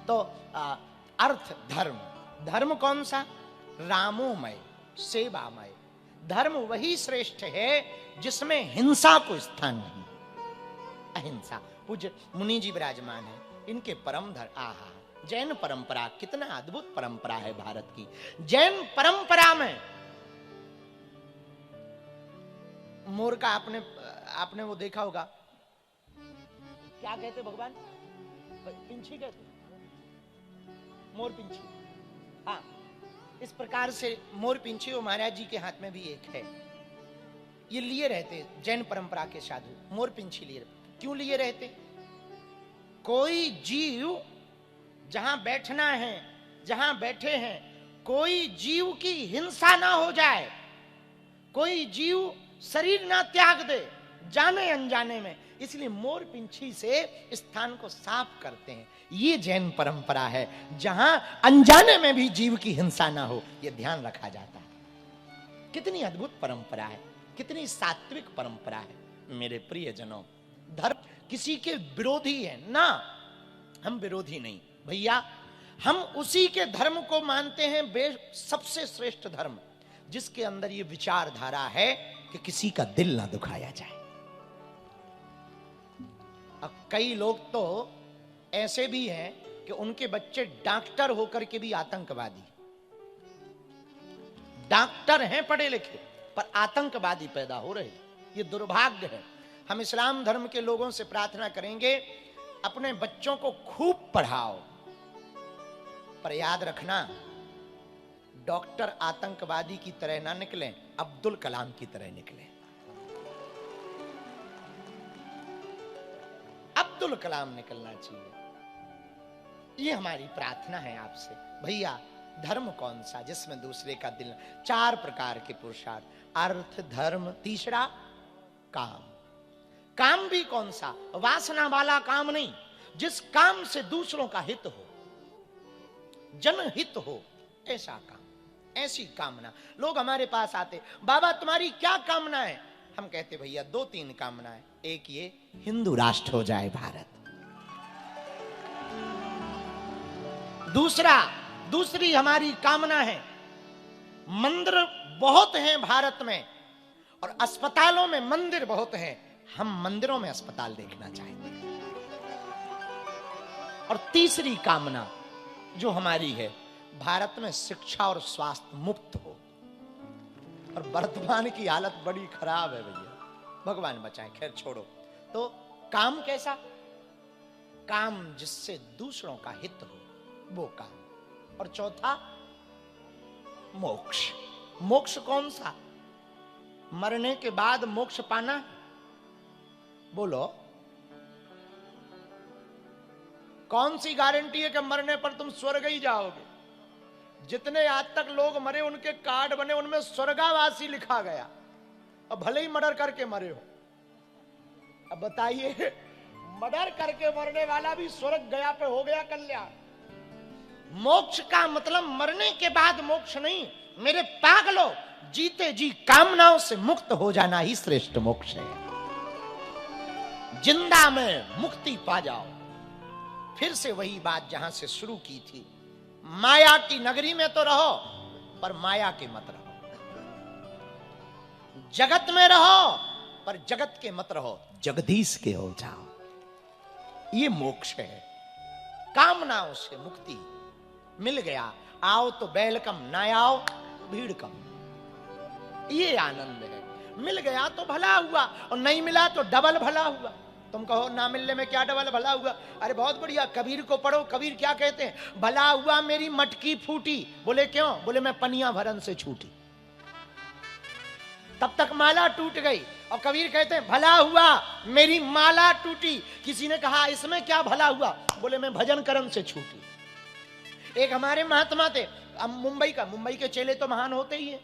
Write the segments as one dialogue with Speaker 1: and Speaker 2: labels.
Speaker 1: तो अर्थ धर्म, धर्म कौन सा? रामोमय, सेवामय। धर्म वही श्रेष्ठ है जिसमें हिंसा को स्थान नहीं, अहिंसा। पूज्य मुनि जी विराजमान है, इनके परम धर्म। आहा, जैन परंपरा, कितना अद्भुत परंपरा है भारत की। जैन परंपरा में मोर का आपने वो देखा होगा, क्या कहते भगवान? पिंछी कहते, मोर पिंछी। हाँ, इस प्रकार से मोर पिंछी वो महाराज जी के हाथ में भी एक है। ये लिए रहते जैन परंपरा के साधु, मोर पिंछी लिए। क्यों लिए रहते? कोई जीव जहां बैठना है, जहां बैठे हैं, कोई जीव की हिंसा ना हो जाए, कोई जीव शरीर ना त्याग दे जाने अनजाने में, इसलिए मोर पिंछी से स्थान को साफ करते हैं। ये जैन परंपरा है, जहां अनजाने में भी जीव की हिंसा ना हो, यह ध्यान रखा जाता है। कितनी अद्भुत परंपरा है, कितनी सात्विक परंपरा है। मेरे प्रियजनों, धर्म किसी के विरोधी है ना, हम विरोधी नहीं भैया, हम उसी के धर्म को मानते हैं सबसे श्रेष्ठ धर्म, जिसके अंदर ये विचारधारा है कि किसी का दिल ना दुखाया जाए। अब कई लोग तो ऐसे भी हैं कि उनके बच्चे डॉक्टर होकर के भी आतंकवादी, डॉक्टर हैं पढ़े लिखे पर आतंकवादी पैदा हो रहे। ये दुर्भाग्य है। हम इस्लाम धर्म के लोगों से प्रार्थना करेंगे, अपने बच्चों को खूब पढ़ाओ, पर याद रखना, डॉक्टर आतंकवादी की तरह ना निकलें, अब्दुल कलाम की तरह निकलें। अब्दुल कलाम निकलना चाहिए। ये हमारी प्रार्थना है आपसे। भैया, धर्म कौन सा जिसमें दूसरे का दिल। 4 प्रकार के पुरुषार्थ, अर्थ, धर्म, तीसरा काम। काम भी कौन सा? वासना वाला काम नहीं, जिस काम से दूसरों का हित हो, जनहित हो, ऐसा काम, ऐसी कामना। लोग हमारे पास आते, बाबा तुम्हारी क्या कामना है? हम कहते भैया 2-3 कामनाएं। एक ये, हिंदू राष्ट्र हो जाए भारत। दूसरी हमारी कामना है, मंदिर बहुत हैं भारत में और अस्पतालों में मंदिर बहुत हैं, हम मंदिरों में अस्पताल देखना चाहेंगे। और तीसरी कामना जो हमारी है, भारत में शिक्षा और स्वास्थ्य मुफ्त हो। और वर्तमान की हालत बड़ी खराब है भैया, भगवान बचाए, खैर छोड़ो। तो काम कैसा? काम जिससे दूसरों का हित हो, वो काम। और चौथा, मोक्ष। मोक्ष कौन सा? मरने के बाद मोक्ष पाना? बोलो, कौन सी गारंटी है कि मरने पर तुम स्वर्ग ही जाओगे? जितने आज तक लोग मरे, उनके कार्ड बने, उनमें स्वर्गावासी लिखा गया, अब भले ही मर्डर करके मरे हो। अब बताइए, मर्डर करके मरने वाला भी स्वर्ग गया पे हो गया कल्याण। मोक्ष का मतलब मरने के बाद मोक्ष नहीं, मेरे पागलों, जीते जी कामनाओं से मुक्त हो जाना ही श्रेष्ठ मोक्ष है। जिंदा में मुक्ति पा जाओ। फिर से वही बात जहां से शुरू की थी, माया की नगरी में तो रहो पर माया के मत रहो, जगत में रहो पर जगत के मत रहो, जगदीश के हो जाओ। ये मोक्ष है। कामनाओं से मुक्ति मिल गया, आओ तो वेलकम, ना आओ भीड़ कम, ये आनंद है। मिल गया तो भला हुआ और नहीं मिला तो डबल भला हुआ। तुम कहो ना मिलने में क्या डबल भला हुआ? अरे बहुत बढ़िया, कबीर को पढ़ो। कबीर क्या कहते हैं? भला हुआ मेरी मटकी फूटी। बोले क्यों? बोले मैं पनिया भरन से छूटी। तब तक माला टूट गई। और कबीर कहते हैं भला हुआ मेरी माला टूटी। किसी ने कहा इसमें क्या भला हुआ? बोले मैं भजन करम से छूटी। एक हमारे महात्मा थे, मुंबई के चेले तो महान होते ही हैं।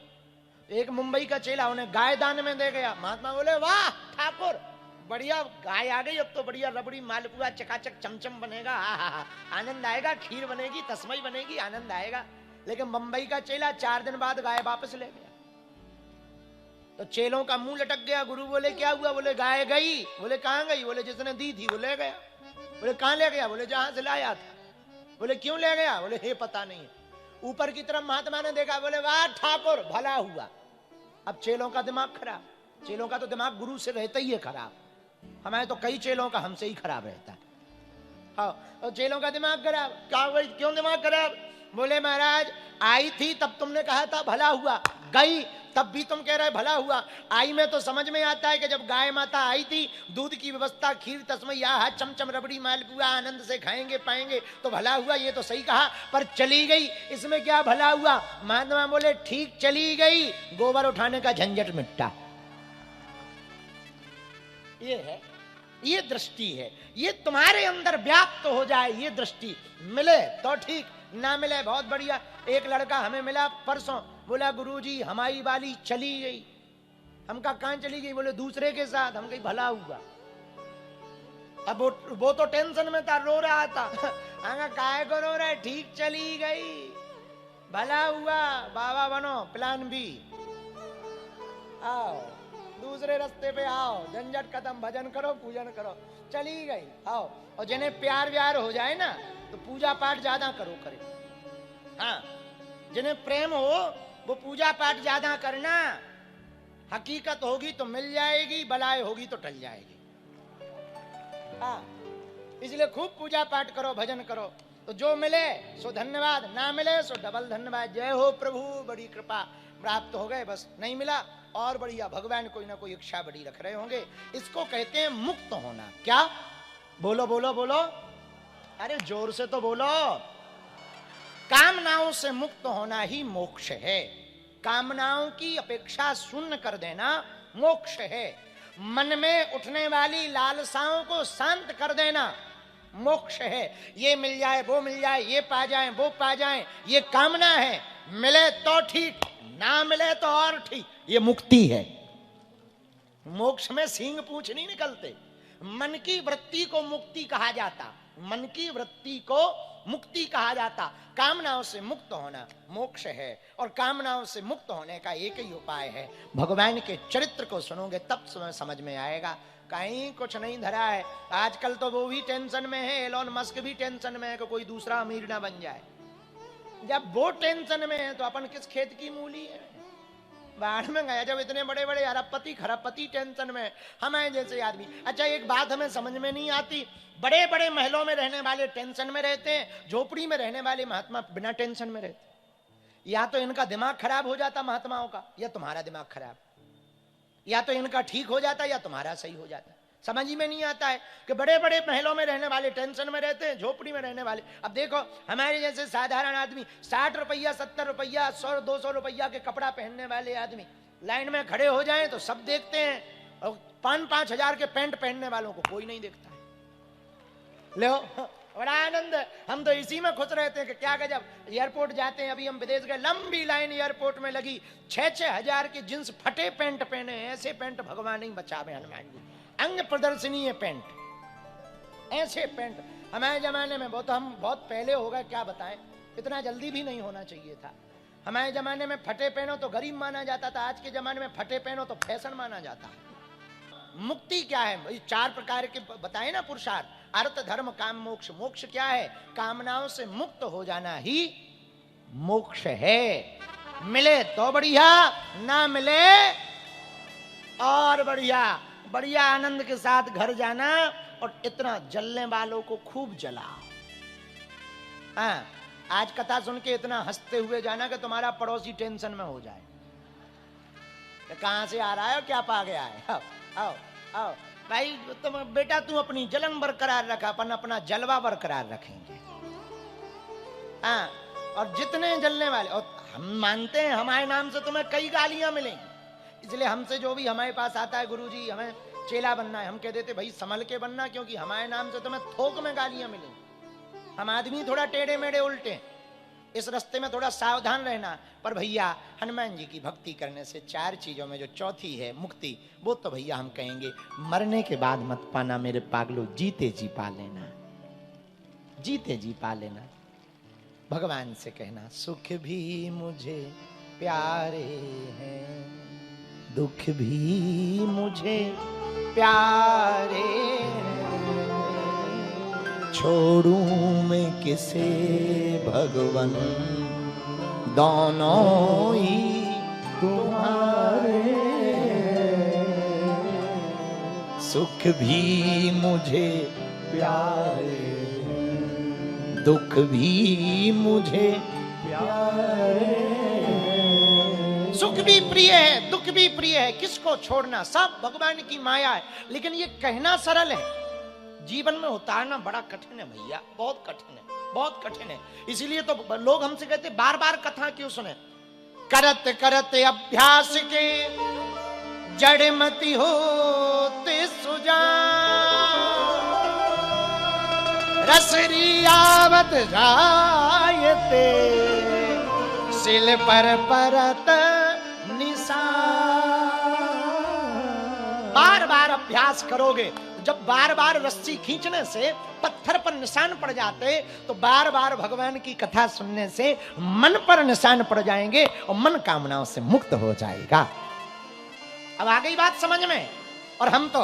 Speaker 1: एक मुंबई का चेला, उन्हें गाय दान में दे गया। महात्मा बोले वाह ठाकुर, बढ़िया गाय आ गई, अब तो बढ़िया रबड़ी मालपुआ चकाचक चमचम बनेगा, आनंद आएगा, खीर बनेगी, तस्मई बनेगी, आनंद आएगा। लेकिन मुंबई का चेला 4 दिन बाद गाय वापस ले गया। तो चेलों का मुंह लटक गया। गुरु बोले क्या हुआ? बोले गाय गई। बोले कहां गई? बोले जिसने दी थी वो ले गया। बोले कहां ले गया? बोले जहां से लाया था। बोले क्यों ले गया? बोले हे पता नहीं है। ऊपर की तरफ महात्मा ने देखा, बोले वाह ठाकुर भला हुआ। अब चेलों का दिमाग खराब, चेलों का तो दिमाग गुरु से रहता ही है खराब, हमारे तो कई चेलों का हमसे ही खराब रहता है। हाँ, और चेलों का दिमाग खराब। क्यों दिमाग खराब? बोले महाराज आई थी तब तुमने कहा था भला हुआ, गई तब भी तुम कह रहे भला हुआ। आई में तो समझ में आता है कि जब गाय माता आई थी, दूध की व्यवस्था, खीर तस्मैया चमचम रबड़ी मालपुआ आनंद से खाएंगे पाएंगे तो भला हुआ, ये तो सही कहा। पर चली गई, इसमें क्या भला हुआ? महात्मा बोले ठीक चली गई, गोबर उठाने का झंझट मिटा। ये है, ये दृष्टि है। ये तुम्हारे अंदर व्याप्त हो जाए, ये दृष्टि मिले तो ठीक, ना मिले बहुत बढ़िया। एक लड़का हमें मिला परसों, बोला गुरुजी हमारी वाली चली गई। हम कहा कहां चली गई? बोले दूसरे के साथ। हम कहीं भला हुआ। अब वो तो टेंशन में था, रो रहा था। काय को रो रहा है? ठीक चली गई, भला हुआ, बाबा बनो, प्लान बी, आओ दूसरे रास्ते पे आओ, झंझट खत्म, भजन करो, पूजन करो, चली गई, आओ। और जिन्हें प्यार व्यार हो जाए ना तो पूजा पाठ ज्यादा करो करे। हाँ, जिन्हें प्रेम हो वो पूजा पाठ ज्यादा करना। हकीकत होगी तो मिल जाएगी, बलाए होगी तो टल जाएगी। हाँ, इसलिए खूब पूजा पाठ करो, भजन करो, तो जो मिले सो धन्यवाद, ना मिले सो डबल धन्यवाद। जय हो प्रभु, बड़ी कृपा, प्राप्त हो गए, बस नहीं मिला और बढ़िया, भगवान कोई ना कोई इच्छा बड़ी रख रहे होंगे। इसको कहते हैं मुक्त होना। क्या? बोलो बोलो बोलो, अरे जोर से तो बोलो। कामनाओं से मुक्त होना ही मोक्ष है। कामनाओं की अपेक्षा शून्य कर देना मोक्ष है। मन में उठने वाली लालसाओं को शांत कर देना मोक्ष है। ये मिल जाए, वो मिल जाए, ये पा जाए, वो पा जाए, ये कामना है। मिले तो ठीक, ना मिले तो और ठीक, ये मुक्ति है। मोक्ष में सींग पूंछ नहीं निकलते। मन की वृत्ति को मुक्ति कहा जाता, मन की वृत्ति को मुक्ति कहा जाता। कामनाओं से मुक्त होना मोक्ष है, और कामनाओं से मुक्त होने का एक ही उपाय है। भगवान के चरित्र को सुनोगे तब समझ में आएगा। कहीं कुछ नहीं धरा है। आजकल तो वो भी टेंशन में है, एलोन मस्क भी टेंशन में है कि कोई दूसरा अमीर ना बन जाए। जब वो टेंशन में है तो अपन किस खेत की मूली है? बाढ़ में गया जब इतने बड़े बड़े अरबपति खरबपति टेंशन में, हमें जैसे आदमी। अच्छा, एक बात हमें समझ में नहीं आती, बड़े बड़े महलों में रहने वाले टेंशन में रहते हैं, झोपड़ी में रहने वाले महात्मा बिना टेंशन में रहते। या तो इनका दिमाग खराब हो जाता महात्माओं का, या तुम्हारा दिमाग खराब। या तो इनका ठीक हो जाता या तुम्हारा सही हो जाता। समझ ही में नहीं आता है कि बड़े बड़े महलों में रहने वाले टेंशन में रहते हैं, झोपड़ी में रहने वाले। अब देखो हमारे जैसे साधारण आदमी 60 रुपया 70 रुपया 100-200 रुपया के कपड़ा पहनने वाले आदमी लाइन में खड़े हो जाएं तो सब देखते हैं, और 5-5 हजार के पैंट पहनने वालों को कोई नहीं देखता है। लो बड़ा आनंद। हम तो इसी में खुश रहते हैं कि क्या गजब। एयरपोर्ट जाते हैं, अभी हम विदेश गए, लंबी लाइन एयरपोर्ट में लगी, 6-6 हजार के जींस फटे पैंट पहने। ऐसे पैंट भगवान ही बचावे, हनुमान जी। अंग प्रदर्शनी है पैंट, ऐसे पैंट हमारे जमाने में, वो तो हम बहुत पहले हो गए, क्या बताएं, इतना जल्दी भी नहीं होना चाहिए था। हमारे जमाने में फटे पहनो तो गरीब माना जाता था, आज के जमाने में फटे पहनो तो फैशन माना जाता है। मुक्ति क्या है? 4 प्रकार के बताए ना पुरुषार्थ, अर्थ धर्म काम मोक्ष। मोक्ष क्या है? कामनाओं से मुक्त हो जाना ही मोक्ष है। मिले तो बढ़िया, ना मिले और बढ़िया। बढ़िया आनंद के साथ घर जाना, और इतना जलने वालों को खूब जलाओ। हाँ, आज कथा सुन के इतना हंसते हुए जाना कि तुम्हारा पड़ोसी टेंशन में हो जाए, कहां से आ रहा है, क्या पा गया है। आओ आओ आओ भाई, तुम बेटा तू अपनी जलन बरकरार रखा, अपन अपना जलवा बरकरार रखेंगे। हाँ, और जितने जलने वाले, और हम मानते हैं हमारे नाम से तुम्हें कई गालियां मिलेंगी, इसलिए हमसे जो भी हमारे पास आता है, गुरुजी हमें चेला बनना है, हम कह देते भाई संभल के बनना, क्योंकि हमारे नाम से तुम्हें थोक में गालियां मिलेंगी। हम आदमी थोड़ा टेढ़े मेढ़े उल्टे, इस रास्ते में थोड़ा सावधान रहना। पर भैया हनुमान जी की भक्ति करने से 4 चीजों में जो चौथी है मुक्ति, वो तो भैया हम कहेंगे मरने के बाद मत पाना मेरे पागलो, जीते जी पा लेना, जीते जी पा लेना। भगवान से कहना, सुख भी मुझे प्यारे हैं, दुख भी मुझे प्यारे हैं, छोड़ूं मैं किसे भगवन, दोनों ही तुम्हारे। सुख भी मुझे प्यारे, दुख भी मुझे प्यारे। सुख भी प्रिय है, दुख भी प्रिय है, किसको छोड़ना, सब भगवान की माया है। लेकिन ये कहना सरल है, जीवन में उतारना बड़ा कठिन है भैया, बहुत कठिन है, बहुत कठिन है। इसीलिए तो लोग हमसे कहते बार बार कथा क्यों सुने। करत करत अभ्यास के जड़मति होते सुजान, रसरी आवत जायते सिल पर परत निशान। बार बार अभ्यास करोगे, जब बार बार रस्सी खींचने से पत्थर पर निशान पड़ जाते, तो बार बार भगवान की कथा सुनने से मन पर निशान पड़ जाएंगे और मन कामनाओं से मुक्त हो जाएगा। अब आ गई बात समझ में। और हम तो